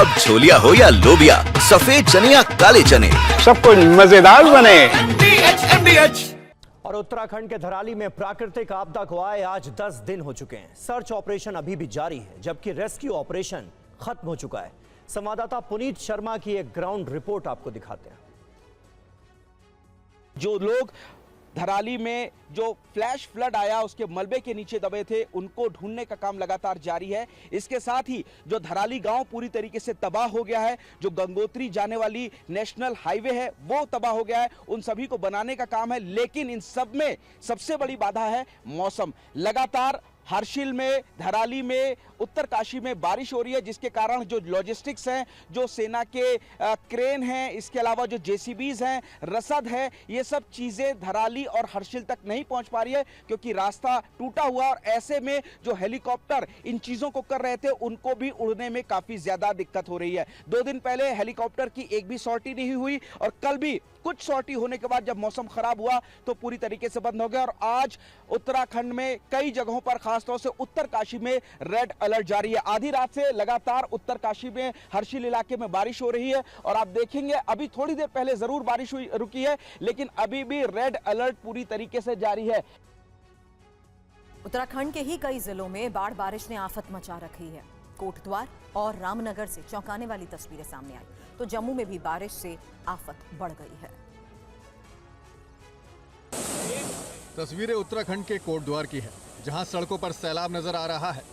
अब छोलिया हो या लोबिया, सफेद चने या काले चने, सब कुछ मजेदार बने। और उत्तराखंड के धराली में प्राकृतिक आपदा को आए आज 10 दिन हो चुके हैं। सर्च ऑपरेशन अभी भी जारी है, जबकि रेस्क्यू ऑपरेशन खत्म हो चुका है। संवाददाता पुनीत शर्मा की एक ग्राउंड रिपोर्ट आपको दिखाते हैं। जो लोग धराली में जो फ्लैश फ्लड आया उसके मलबे के नीचे दबे थे, उनको ढूंढने का काम लगातार जारी है। इसके साथ ही जो धराली गांव पूरी तरीके से तबाह हो गया है, जो गंगोत्री जाने वाली नेशनल हाईवे है वो तबाह हो गया है, उन सभी को बनाने का काम है। लेकिन इन सब में सबसे बड़ी बाधा है मौसम। लगातार हर्षिल में, धराली में, उत्तरकाशी में बारिश हो रही है, जिसके कारण जो लॉजिस्टिक्स हैं, जो सेना के क्रेन हैं, इसके अलावा जो जेसीबीज हैं, रसद है, ये सब चीजें धराली और हर्षिल तक नहीं पहुंच पा रही है क्योंकि रास्ता टूटा हुआ। और ऐसे में जो हेलीकॉप्टर इन चीजों को कर रहे थे, उनको भी उड़ने में काफी ज्यादा दिक्कत हो रही है। 2 दिन पहले हेलीकॉप्टर की एक भी सॉर्टी नहीं हुई और कल भी कुछ सॉर्टी होने के बाद जब मौसम खराब हुआ तो पूरी तरीके से बंद हो गया। और आज उत्तराखंड में कई जगहों पर, खासतौर से उत्तरकाशी में रेड अलर्ट जारी है। आधी रात से लगातार उत्तरकाशी में, हर्षिल इलाके में बारिश हो रही है और आप देखेंगे अभी थोड़ी देर पहले जरूर बारिश रुकी है, लेकिन अभी भी रेड अलर्ट पूरी तरीके से जारी है। उत्तराखंड के ही कई जिलों में बाढ़ बारिश ने आफत मचा रखी है। कोटद्वार और रामनगर से चौंकाने वाली तस्वीरें सामने आई तो जम्मू में भी बारिश से आफत बढ़ गई है। तस्वीरें उत्तराखंड के कोटद्वार की है, जहां सड़कों पर सैलाब नजर आ रहा है।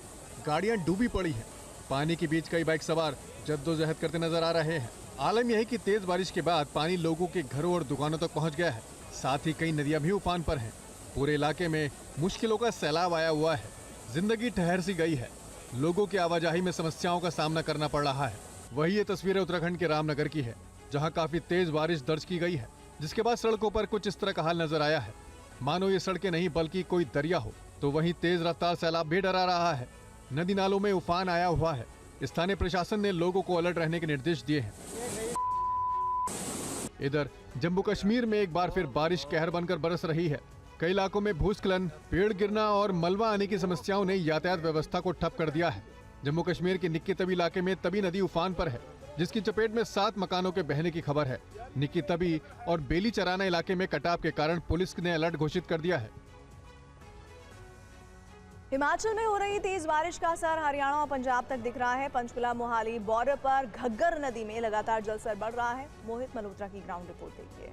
गाड़ियां डूबी पड़ी हैं। पानी के बीच कई बाइक सवार जद्दोजहद करते नजर आ रहे हैं। आलम यह है कि तेज बारिश के बाद पानी लोगों के घरों और दुकानों तक पहुंच गया है। साथ ही कई नदियां भी उफान पर हैं। पूरे इलाके में मुश्किलों का सैलाब आया हुआ है। जिंदगी ठहर सी गई है। लोगों की आवाजाही में समस्याओं का सामना करना पड़ रहा है। वही ये तस्वीरें उत्तराखंड के रामनगर की है, जहाँ काफी तेज बारिश दर्ज की गई है, जिसके बाद सड़कों पर कुछ इस तरह का हाल नजर आया है, मानो ये सड़कें नहीं बल्कि कोई दरिया हो। तो वहीं तेज रफ्तार सैलाब भी डरा रहा है। नदी नालों में उफान आया हुआ है। स्थानीय प्रशासन ने लोगों को अलर्ट रहने के निर्देश दिए हैं। इधर जम्मू कश्मीर में एक बार फिर बारिश कहर बनकर बरस रही है। कई इलाकों में भूस्खलन, पेड़ गिरना और मलबा आने की समस्याओं ने यातायात व्यवस्था को ठप कर दिया है। जम्मू कश्मीर के निक्की तबी इलाके में तबी नदी उफान पर है, जिसकी चपेट में 7 मकानों के बहने की खबर है। निक्की तबी और बेली चराना इलाके में कटाव के कारण पुलिस ने अलर्ट घोषित कर दिया है। हिमाचल में हो रही तेज बारिश का असर हरियाणा और पंजाब तक दिख रहा है। पंचकुला मोहाली बॉर्डर पर घग्गर नदी में लगातार जलस्तर बढ़ रहा है। मोहित मल्होत्रा की ग्राउंड रिपोर्ट देखिए।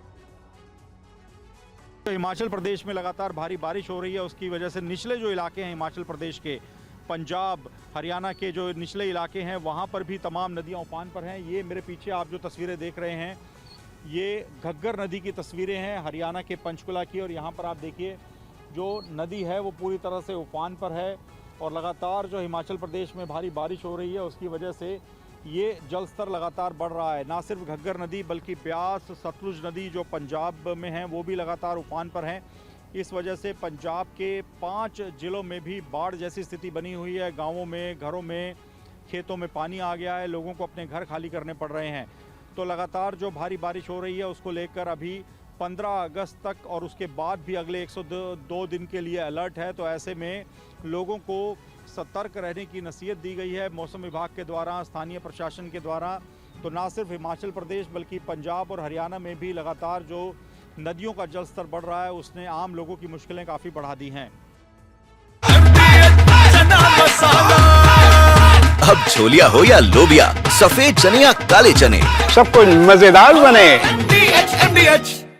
हिमाचल प्रदेश में लगातार भारी बारिश हो रही है, उसकी वजह से निचले जो इलाके हैं हिमाचल प्रदेश के, पंजाब हरियाणा के जो निचले इलाके हैं, वहाँ पर भी तमाम नदियाँ उफान पर हैं। ये मेरे पीछे आप जो तस्वीरें देख रहे हैं, ये घग्गर नदी की तस्वीरें हैं हरियाणा के पंचकुला की। और यहाँ पर आप देखिए जो नदी है वो पूरी तरह से उफान पर है और लगातार जो हिमाचल प्रदेश में भारी बारिश हो रही है, उसकी वजह से ये जल स्तर लगातार बढ़ रहा है। ना सिर्फ घग्गर नदी बल्कि ब्यास, सतलुज नदी जो पंजाब में हैं वो भी लगातार उफान पर हैं। इस वजह से पंजाब के 5 जिलों में भी बाढ़ जैसी स्थिति बनी हुई है। गाँवों में, घरों में, खेतों में पानी आ गया है। लोगों को अपने घर खाली करने पड़ रहे हैं। तो लगातार जो भारी बारिश हो रही है उसको लेकर अभी 15 अगस्त तक और उसके बाद भी अगले 102 दिन के लिए अलर्ट है। तो ऐसे में लोगों को सतर्क रहने की नसीहत दी गई है मौसम विभाग के द्वारा, स्थानीय प्रशासन के द्वारा। तो ना सिर्फ हिमाचल प्रदेश बल्कि पंजाब और हरियाणा में भी लगातार जो नदियों का जल स्तर बढ़ रहा है, उसने आम लोगों की मुश्किलें काफ़ी बढ़ा दी हैं। अब छोलिया हो या लोबिया, सफेद चने या काले चने, सब कुछ मजेदार बने।